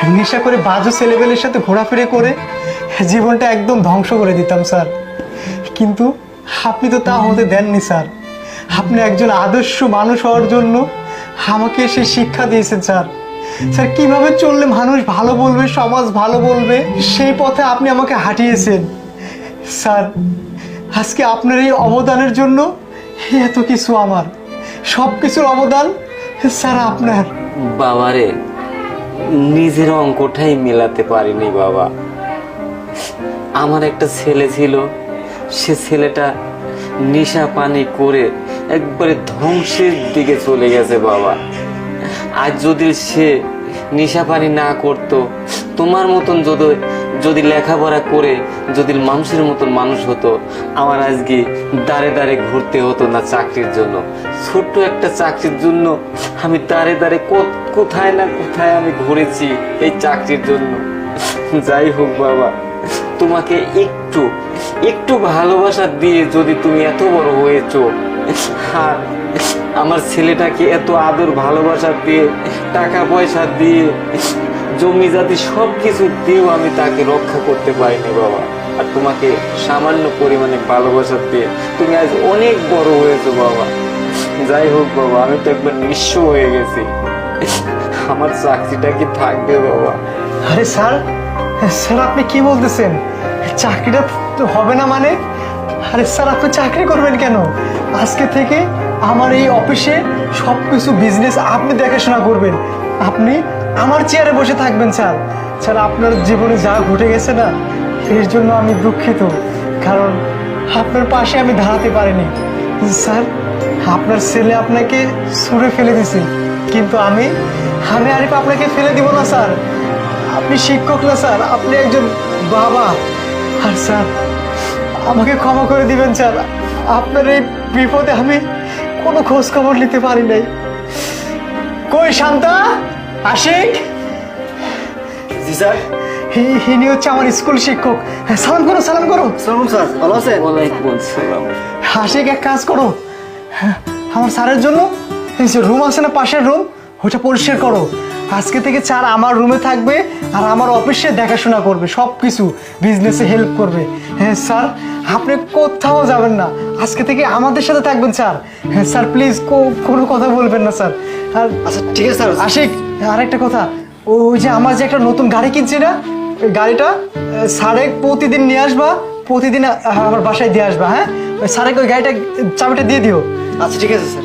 নেশা করে বাজে ছেলেবেলের সাথে ঘোরাফেরা করে জীবনটা একদম ধ্বংস করে দিতাম স্যার। কিন্তু আপনি তো তা হতে দেননি স্যার। আপনি একজন আদর্শ মানুষ হওয়ার জন্য আমাকে সে শিক্ষা দিয়েছেন স্যার। স্যার কীভাবে চললে মানুষ ভালো বলবে, সমাজ ভালো বলবে, সেই পথে আপনি আমাকে হাঁটিয়েছেন স্যার। আজকে আপনার এই অবদানের জন্য এত কিছু, আমার সব কিছুর অবদান স্যার আপনার। বাবারে, নিজের অঙ্কটাই মেলাতে পারিনি বাবা। আমার একটা ছেলে ছিল, সে ছেলেটা নেশা পানি করে একবারে ধ্বংসের দিকে চলে গেছে বাবা। আজ যদি সে নেশা পানি না করতো, তোমার মতন যদি লেখাপড়া করে যদি মানুষের মতন মানুষ হতো, আমার আজকে দাঁড়ে দাঁড়ে ঘুরতে হতো না চাকরির জন্য। ছোট্ট একটা চাকরির জন্য আমি দাঁড়ে দাঁড়ে কোথায় না কোথায় আমি ঘুরেছি এই চাকরির জন্য। যাই হোক বাবা, তোমাকে একটু ভালোবাসা দিয়ে যদি তুমি এত বড় হয়েছো, আর আমার ছেলেটাকে এত আদর ভালোবাসা দিয়ে, টাকা পয়সা দিয়ে, জমি জাতি সবকিছু দিয়েও আমি তাকে রক্ষা করতে পারিনি বাবা। আর তোমাকে সামান্য পরিমাণে ভালোবাসা দিয়ে তুমি আজ অনেক বড় হয়েছো বাবা। যাই হোক বাবা, আমি তো একবার নিঃস্ব হয়ে গেছি। আমার চাকরিটা কি থাকবে বাবা? আরে স্যার, স্যার আপনি কি বলতেছেন? চাকরিটা তো হবে না মানে? আরে স্যার আপনি চাকরি করবেন কেন? আজকে থেকে আমার এই অফিসে সব কিছু বিজনেস আপনি দেখাশোনা করবেন। আপনি আমার চেয়ারে বসে থাকবেন স্যার। স্যার আপনার জীবনে যা ঘটে গেছে না, এর জন্য আমি দুঃখিত, কারণ আপনার পাশে আমি দাঁড়াতে পারিনি। স্যার আপনার ছেলে আপনাকে ছুঁড়ে ফেলে দিয়েছে, কিন্তু আমি আরিফ আপনাকে ফেলে দিব না স্যার। আপনি শিক্ষক না স্যার, আপনি একজন বাবা। আর স্যার আমাকে ক্ষমা করে দিবেন স্যার, আপনার এই বিপদে আমি কোনো খোঁজ খবর নিতে পারি নাই। কই শান্তা, আশিক? জি স্যার। ইনি হচ্ছে আমার স্কুল শিক্ষক। সালাম করো, সালাম করো। সালাম স্যার, ভালো আছেন? ওয়ালাইকুম আসসালাম। আশিক এক কাজ করো, আমার স্যারের জন্য এই যে রুম আছে না, পাশের রুম, ওটা পরিষ্কার করো। আজকে থেকে স্যার আমার রুমে থাকবে আর আমার অফিসে দেখাশোনা করবে, সব কিছু বিজনেসে হেল্প করবে। হ্যাঁ স্যার, আপনি কোথাও যাবেন না, আজকে থেকে আমাদের সাথে থাকবেন স্যার। হ্যাঁ স্যার প্লিজ কোনো কথা বলবেন না স্যার। আর আচ্ছা ঠিক আছে স্যার। আশিক আরেকটা কথা, ওই যে আমার যে একটা নতুন গাড়ি কিনছি না, ওই গাড়িটা স্যারে প্রতিদিন নিয়ে আসবা, প্রতিদিন আমার বাসায় দিয়ে আসবা। হ্যাঁ ওই স্যারে ওই গাড়িটা চাবিটা দিয়ে দিও। আচ্ছা ঠিক আছে স্যার।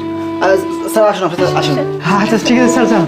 স্যার আসুন, আপনি আসুন। আচ্ছা ঠিক আছে স্যার, স্যার।